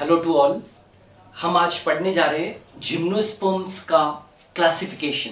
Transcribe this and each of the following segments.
Hello to all. हम आज पढ़ने जा रहे हैं जिम्नोस्पर्म्स का क्लासिफिकेशन।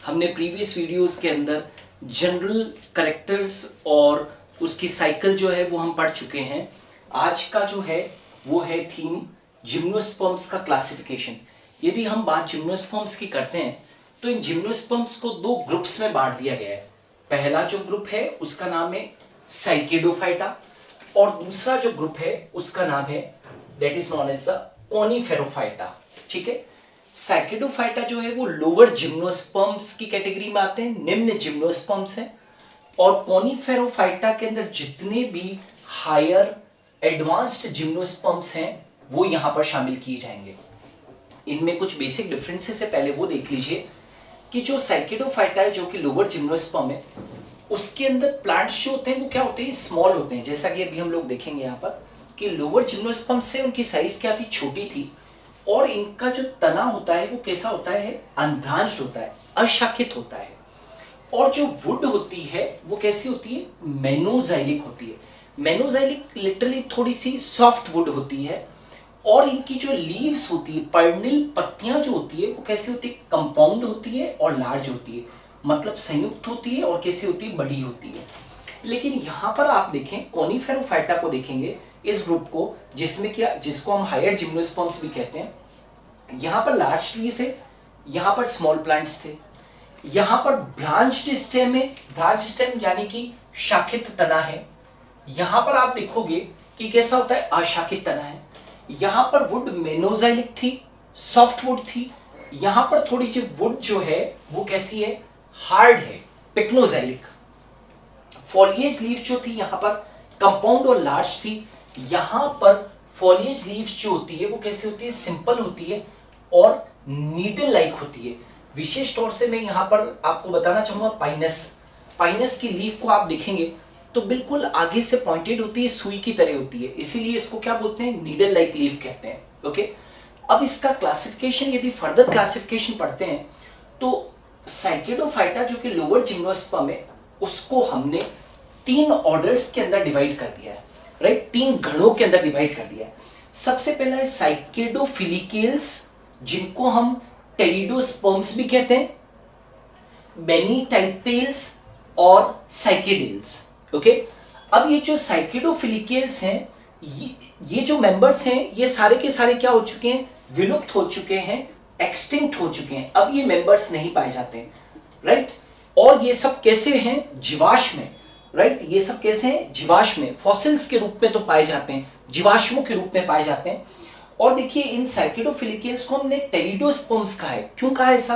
हमने प्रीवियस वीडियोस के अंदर जनरल कैरेक्टर्स और उसकी साइकिल जो है वो हम पढ़ चुके हैं। आज का जो है वो है थीम जिम्नोस्पर्म्स का क्लासिफिकेशन। यदि हम बात जिम्नोस्पर्म्स की करते हैं तो इन जिम्नोस्पर्म्स को दो ग्रुप्स में बांट दिया गया है। पहला जो ग्रुप है उसका नाम है साइकेडोफाइटा और दूसरा जो ग्रुप है उसका नाम है that is known as the Coniferophyta. ठीक है, साइकेडोफाइटा जो है वो लोअर जिम्नोस्पर्म्स की कैटेगरी में आते हैं, निम्न जिम्नोस्पर्म्स हैं। और कोनिफेरोफाइटा के अंदर जितने भी हायर एडवांस्ड जिम्नोस्पर्म्स हैं वो यहां पर शामिल किए जाएंगे। इनमें कुछ बेसिक डिफरेंसेस है, पहले वो देख लीजिए कि जो साइकेडोफाइटा है जो कि लोअर जिम्नोस्पर्म है उसके अंदर प्लांट्स जो होते हैं वो क्या होते हैं, स्मॉल होते हैं। जैसा कि अभी हम लोग देखेंगे यहाँ पर कि लोअर जिम्नोस्पर्म से उनकी साइज क्या थी, छोटी थी। और इनका जो तना होता है वो कैसा होता है, अनब्रांच्ड होता है, अशाखित होता है। और जो वुड होती है वो कैसी होती है, मेनोजाइलिक होती है। मेनोजाइलिक लिटरली थोड़ी सी सॉफ्ट वुड होती है। और इनकी जो लीव्स होती है, पर्निल पत्तियां जो होती है वो कैसी होती है, कंपाउंड होती है और लार्ज होती है, मतलब संयुक्त होती है और कैसी होती है, बड़ी होती है। लेकिन यहां पर आप देखें कोनिफेरोफाइटा को देखेंगे, इस ग्रुप को जिसको हम हायर जिम्नोस्पर्म्स भी कहते हैं, यहां पर लार्ज ट्रीज है, यहां पर स्मॉल प्लांट्स थे। यहां पर ब्रांच्ड स्टेम है, ब्रांच स्टेम यानी कि शाखित तना है। यहां पर आप देखोगे कि कैसा होता है, अशाखित तना है। यहां पर वुड मेनोजाइलिक थी, सॉफ्ट वुड थी। यहां पर थोड़ी सी वुड जो है वो कैसी है, हार्ड है, पिक्नोजाइलिक। फॉलिएज लीफ जो थी यहां पर कंपाउंड और लार्ज थी। यहां पर फॉलिएज लीव्स जो होती है वो कैसी होती है, सिंपल होती है और नीडल लाइक होती है। विशेष तौर से मैं यहां पर आपको बताना चाहूंगा पाइनस की लीफ को आप देखेंगे तो बिल्कुल आगे से पॉइंटेड होती है, सुई की तरह होती है, इसीलिए इसको क्या बोलते हैं, नीडल लाइक लीफ कहते हैं। ओके, अब इसका क्लासिफिकेशन यदि फर्दर क्लासिफिकेशन पढ़ते हैं तो साइकेडोफाइटा जो कि लोअर जिम्नोस्पर्म है उसको हमने 3 ऑर्डर्स के अंदर डिवाइड कर दिया है, राइट, 3 गणों के अंदर डिवाइड कर दिया है। सबसे पहला है साइकेडोफिलिकेल्स जिनको हम टेरिडोस्पर्म्स भी कहते हैं, बेनीटाइटेल्स और साइकेडेल्स। ओके, अब ये जो साइकेडोफिलिकेल्स हैं ये जो मेंबर्स हैं ये सारे के सारे क्या हो चुके हैं, विलुप्त हो चुके हैं, एक्सटिंक्ट हो चुके हैं। अब ये मेंबर्स नहीं पाए जाते हैं, राइट। और ये सब कैसे हैं, जीवाश्म में, राइट। ये सब कैसे हैं, जीवाश्म में, फॉसिल्स के रूप में तो पाए जाते हैं, जीवाश्मों के रूप में पाए जाते हैं। और देखिए इन साइकेडोफिलिकेल्स को हमने टेरिडोस्पर्म्स कहा है। क्यों कहा ऐसा,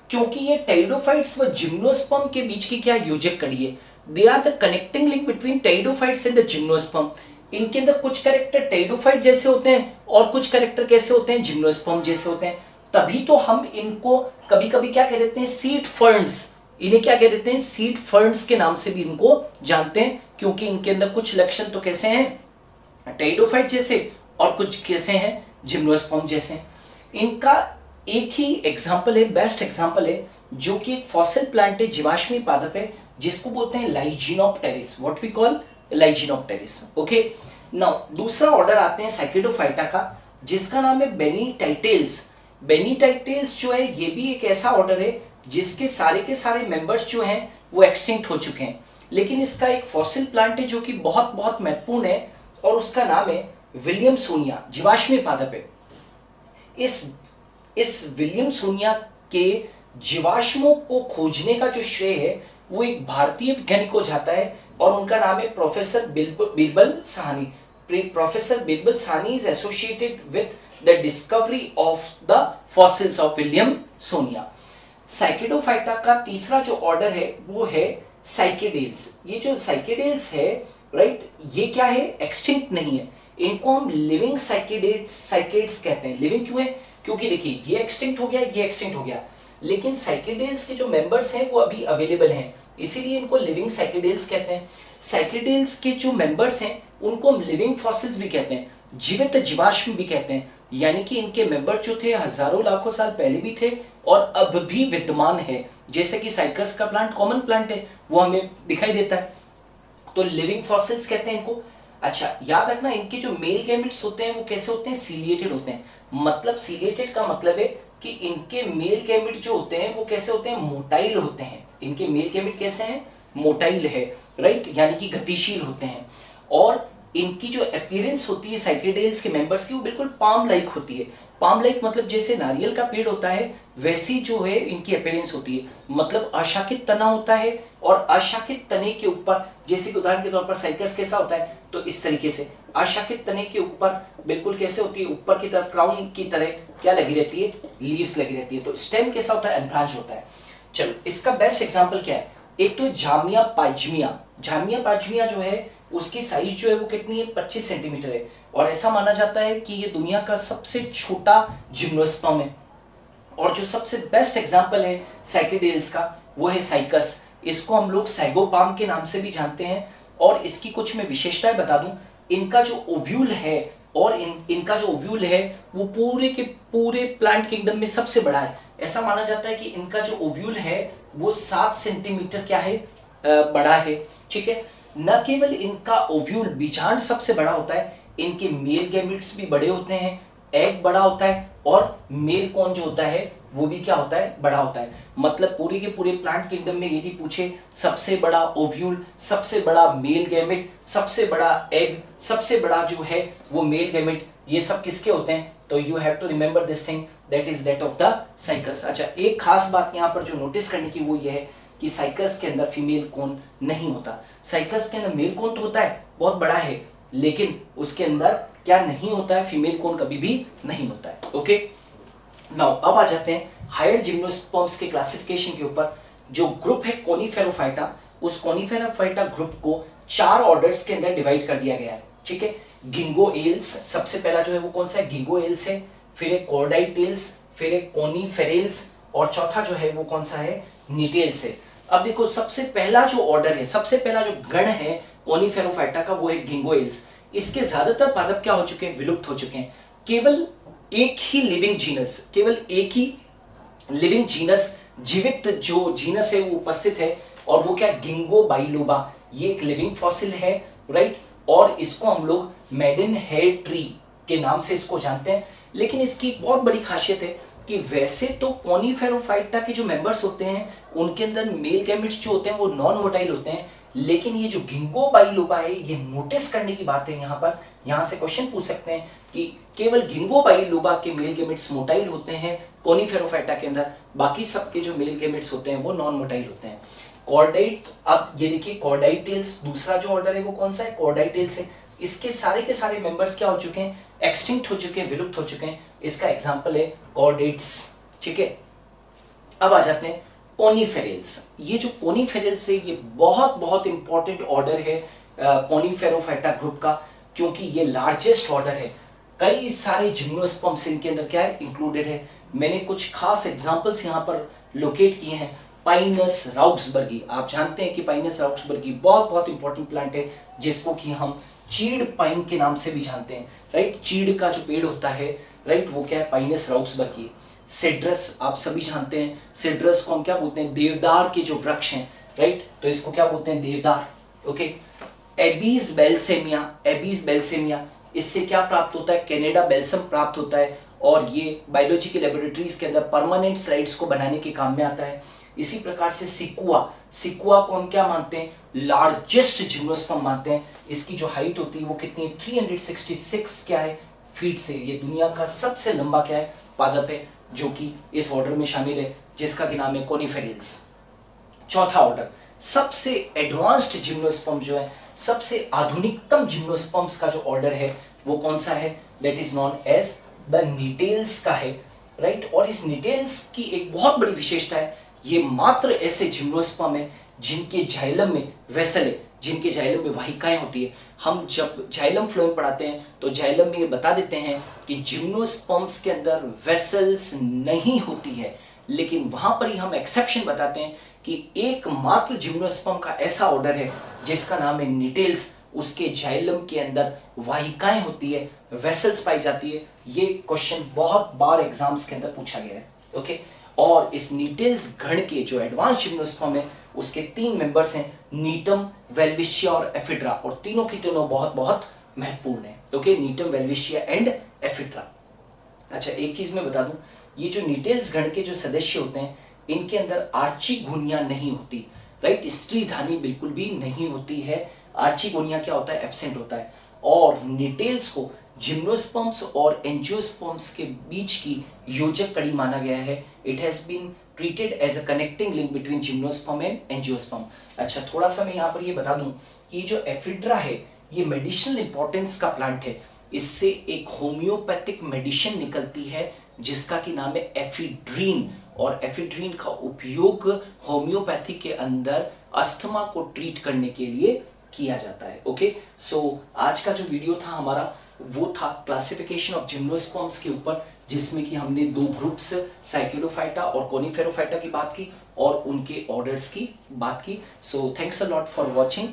क्योंकि ये टेरिडोफाइट्स व जिम्नोस्पर्म के बीच की क्या योजक कड़ी है। They are the connecting link between pteridophytes and the gymnosperm. इनके अंदर कुछ कैरेक्टर टेरिडोफाइट जैसे होते हैं और कुछ कैरेक्टर कैसे होते हैं, जिम्नोस्पर्म जैसे होते हैं। तभी तो हम इनको कभी कभी क्या कह देते हैं, सीड फर्न्स। इन्हें क्या कह देते हैं, सीड फर्न्स के नाम से भी इनको जानते हैं, क्योंकि इनके अंदर कुछ लक्षण तो कैसे हैं, टेरिडोफाइट जैसे, और कुछ कैसे हैं, जिम्नोस्पर्म जैसे। इनका एक ही एग्जाम्पल है, बेस्ट एग्जाम्पल है, जो कि एक फॉसिल प्लांट है, जीवाश्मी पादप है, जिसको बोलते हैं Lyginopteris. What we call Lyginopteris. Okay, now दूसरा ऑर्डर आते हैं साइकेडोफाइटा का जिसका नाम है बेनीटाइटेल्स। बेनीटाइटेल्स जो है ये भी एक ऐसा ऑर्डर है जिसके सारे के सारे मेंबर्स जो हैं वो एक्सटिंक्ट हो चुके हैं। लेकिन इसका एक फॉसिल प्लांट है जो कि बहुत बहुत महत्वपूर्ण है और उसका नाम है विलियमसोनिया, जीवाश्मी पादप है। इस विलियमसोनिया के जीवाश्मों को खोजने का जो श्रेय है वो एक भारतीय वैज्ञानिक को जाता है और उनका नाम है professor Birbal Sahni. Professor Birbal Sahni is associated with the discovery of the fossils of Williamsonia. Cycadophyta का तीसरा जो ऑर्डर है वो है साइकेडेल्स। ये जो साइकेडेल्स है, राइट, ये क्या है, एक्सटिंक्ट नहीं है। इनको हम लिविंग साइकेड्स कहते हैं। लिविंग क्यों है, क्योंकि देखिए ये एक्सटिंक्ट हो गया, ये एक्सटिंक्ट हो गया, लेकिन साइकेडेल्स के जो मेंबर्स हैं वो अभी अवेलेबल हैं, इसीलिए इनको लिविंग साइकेडेल्स कहते हैं। साइकेडेल्स के जो मेंबर्स हैं उनको हम लिविंग फॉसिल्स भी कहते हैं, जीवित जीवाश्म भी कहते हैं। यानी कि इनके मेंबर जो थे हजारों लाखों साल पहले भी थे और अब भी विद्यमान है। जैसे कि साइकस का प्लांट कॉमन प्लांट है, वो हमें दिखाई देता है, तो लिविंग फॉसिल्स कहते हैं इनको। अच्छा याद रखना, इनके जो मेल गैमेट्स होते हैं वो कैसे होते हैं, सीलिएटेड होते हैं। मतलब सीलिएटेड का मतलब है कि इनके मेल गैमेट जो होते हैं वो कैसे होते हैं, मोटाइल होते हैं। इनके मेल गैमेट कैसे हैं, मोटाइल है, राइट, यानी कि गतिशील होते हैं। और इनकी जो अपीयरेंस होती है साइकेडेल्स के मेंबर्स की, वो बिल्कुल पाम लाइक होती है। पाम लाइक मतलब जैसे नारियल का पेड़ होता है वैसी जो है इनकी अपीयरेंस होती है। मतलब अशाखित तना होता है, और अशाखित तने के ऊपर, जैसे कि उदाहरण के तौर पर साइकस कैसा होता है, तो इस तरीके से अशाखित तने के ऊपर बिल्कुल कैसे होती है, ऊपर की तरफ क्राउन की तरह क्या लगी रहती है, लीव्स लगी रहती है। तो स्टेम कैसा होता है, अनब्रांच होता है। चलो इसका बेस्ट एग्जाम्पल क्या है, एक तो जामिया पाइजमिया। जामिया पाइजमिया जो है उसकी साइज जो है वो कितनी है, 25 सेंटीमीटर है। और ऐसा माना जाता है कि ये दुनिया का सबसे छोटा जिम्नोस्पर्म है। और जो सबसे बेस्ट एग्जांपल है साइकेडेल्स का वो है साइकस। इसको हम लोग सैगोपाम के नाम से भी जानते हैं। और इसकी कुछ मैं विशेषताएं बता दूं, इनका जो ओव्यूल है और इनका जो ओव्यूल है वो पूरे के पूरे प्लांट किंगडम में सबसे बड़ा है। ऐसा माना जाता है कि इनका जो ओव्यूल है वो 7 सेंटीमीटर क्या है, बड़ा है। ठीक है, न केवल इनका ओव्यूल बीजांड सबसे बड़ा होता है, इनके मेल गैमेट्स भी बड़े होते हैं, एग बड़ा होता है, और मेल कॉन जो होता है वो भी क्या होता है, बड़ा होता है। मतलब पूरे के पूरे प्लांट किंगडम में यदि पूछे सबसे बड़ा ओव्यूल, सबसे बड़ा मेल गैमेट, सबसे बड़ा एग, सबसे बड़ा जो है वो मेल गैमेट, ये सब किसके होते हैं, तो you have to remember this thing, that is that of the cycas. अच्छा एक खास बात यहाँ पर जो नोटिस करने की वो ये है कि साइकस के अंदर फीमेल कोन नहीं होता। साइकस के अंदर मेल कोन तो होता है, बहुत बड़ा है, लेकिन उसके अंदर क्या नहीं होता है, फीमेल कोन कभी भी नहीं होता है। ओके, नाउ अब आ जाते हैं हायर जिम्नोस्पर्म्स के क्लासिफिकेशन के ऊपर। जो ग्रुप है कोनिफेरोफाइटा, उस कोनिफेरोफाइटा ग्रुप को 4 ऑर्डर्स के अंदर डिवाइड कर दिया गया है। ठीक है, गिंगोएल्स सबसे पहला जो है वो कौन सा है, गिंगोएल्स है, फिर एक कॉर्डाइटेल्स, फिर एक कोनिफेरेल्स, और चौथा जो है वो कौन सा है, नीटेल्स है। अब देखो सबसे पहला जो ऑर्डर है, सबसे पहला जो गण है कोनिफेरोफाइटा का वो है गिंगोएल्स। इसके ज्यादातर पादप क्या हो चुके हैं, विलुप्त हो चुके हैं। केवल एक ही लिविंग जीनस, केवल एक ही लिविंग जीनस, जीवित जो जीनस है वो उपस्थित है, और वो क्या, गिंगो बाइलोबा। ये एक लिविंग फॉसिल है, राइट, और इसको हम लोग मेडन हेयर ट्री के नाम से इसको जानते हैं। लेकिन इसकी एक बहुत बड़ी खासियत है कि वैसे तो कोनिफेरोफाइटा के जो मेंबर्स होते हैं उनके अंदर मेल गैमेट्स जो होते हैं वो नॉन मोटाइल होते हैं, लेकिन ये जो गिंगो बाइलोबा है, ये नोटिस करने की बात है। यहाँ पर यहाँ से क्वेश्चन पूछ सकते हैं कि केवल गिंगो बाइलोबा के मेल गैमेट्स मोटाइल होते हैं कोनिफेरोफाइटा के अंदर, बाकी सबके जो मेल गैमेट्स होते हैं वो नॉन मोटाइल होते हैं। कॉर्डाइट, अब ये देखिए कॉर्डाइटेल्स, दूसरा जो ऑर्डर है वो कौन सा है, कॉर्डाइटेल्स है। इसके सारे के सारे मेंबर्स क्या हो चुके हैं, एक्सटिंक्ट हो चुके हैं, विलुप्त हो चुके हैं। इसका एग्जांपल है कॉर्डेट्स। ठीक है, अब आ जाते हैं कोनिफेरेल्स। ये जो कोनिफेरेल्स है ये बहुत बहुत इंपॉर्टेंट ऑर्डर है कोनिफेरोफाइटा ग्रुप का, क्योंकि ये लार्जेस्ट ऑर्डर है। कई सारे जिम्नोस्पर्म्स इनके अंदर क्या है, इंक्लूडेड है। मैंने कुछ खास एग्जांपल्स यहाँ पर लोकेट किए हैं। पाइनस राउक्सबर्गी, आप जानते हैं कि पाइनस राउक्सबर्गी बहुत बहुत इंपॉर्टेंट प्लांट है, जिसको कि हम चीड़ पाइन के नाम से भी जानते हैं, राइट। चीड़ का जो पेड़ होता है, राइट, वो क्या है, पाइनस राउक्सबर्गी। सिड्रस आप सभी जानते हैं, सिड्रस को हम क्या बोलते हैं, देवदार के जो वृक्ष हैं, राइट, तो इसको क्या बोलते हैं, देवदार। ओके, एबीज बेल्सेमिया, एबीज बेल्सेमिया, इससे क्या प्राप्त होता है, कैनेडा बेल्सम प्राप्त होता है, और ये बायोलॉजी के लेबोरेटरीज के अंदर परमानेंट स्लाइड्स को बनाने के काम में आता है। इसी प्रकार से सिकुआ, सिकुआ को हम क्या मानते हैं, लार्जेस्ट जिम्नोस्पर्म मानते हैं। इसकी जो हाइट होती है वो कितनी है, 366 क्या है, फीट से। ये दुनिया का सबसे लंबा क्या है, पादप है, जो कि इस ऑर्डर में शामिल है, जिसका कि नाम है कोनिफेरेल्स। चौथा ऑर्डर, सबसे एडवांस्ड जिम्नोस्पर्म जो है, सबसे आधुनिकतम जिम्नोस्पर्म्स का जो ऑर्डर है वो कौन सा है, that is known as the Gnetales का है, राइट। और इस नीटेल्स की एक बहुत बड़ी विशेषता है, ये मात्र ऐसे जिम्नोस्पर्म है जिनके जाइलम में वेसल है, जिनके जाइलम में वाहिकाएं होती है। हम जब जाइलम फ्लोएम पढ़ाते हैं तो जाइलम में ये बता देते हैं कि जिम्नोस्पर्म्स के अंदर वेसल्स नहीं होती है, लेकिन वहां पर ही हम एक्सेप्शन बताते हैं कि एकमात्र जिम्नोस्पर्म का ऐसा ऑर्डर है जिसका नाम है नीटेल्स, उसके जाइलम के अंदर वाहिकाएं होती है, वेसल्स पाई जाती है। ये क्वेश्चन बहुत बार एग्जाम्स के अंदर पूछा गया है, ओके। और इस नीटेल्स गण के जो एडवांस जिम्नोस्पर्म है उसके 3 मेंबर्स हैं, नीटम, वेल्विशिया और एफिड्रा, और तीनों की तीनों बहुत बहुत महत्वपूर्ण है। Okay, Gnetum, Welwitschia and Ephedra. अच्छा, एक चीज मैं बता दूं, ये जो नीटेल्स गण के जो सदस्य होते हैं, इनके अंदर आर्चिगोनिया नहीं होती, राइट, स्त्रीधानी बिल्कुल भी नहीं होती है। आर्चिगोनिया क्या होता है, एब्सेंट होता है। और नीटेल्स को जिम्नोस्पर्म्स और एंजियोस्पर्म्स के बीच की योजक कड़ी माना गया है। It has been treated as a connecting link between gymnosperm and angiosperm. अच्छा, थोड़ा सा मैं यहाँ पर ये बता दूं कि जो एफिड्रा है ये मेडिसिनल इंपॉर्टेंस का प्लांट है। इससे एक होम्योपैथिक मेडिसिन निकलती है जिसका की नाम है एफिड्रीन, और एफिड्रीन का उपयोग होम्योपैथी के अंदर अस्थमा को ट्रीट करने के लिए किया जाता है। ओके, सो आज का जो वीडियो था हमारा वो था क्लासिफिकेशन ऑफ जिम्नोस्पर्म्स के ऊपर, जिसमें कि हमने 2 ग्रुप्स साइक्लोफाइटा और कोनिफेरोफाइटा की बात की और उनके ऑर्डर्स की बात की। So thanks a lot for watching.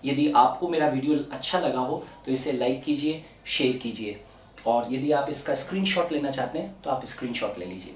यदि आपको मेरा वीडियो अच्छा लगा हो तो इसे लाइक कीजिए, शेयर कीजिए, और यदि आप इसका स्क्रीनशॉट लेना चाहते हैं तो आप स्क्रीनशॉट ले लीजिए।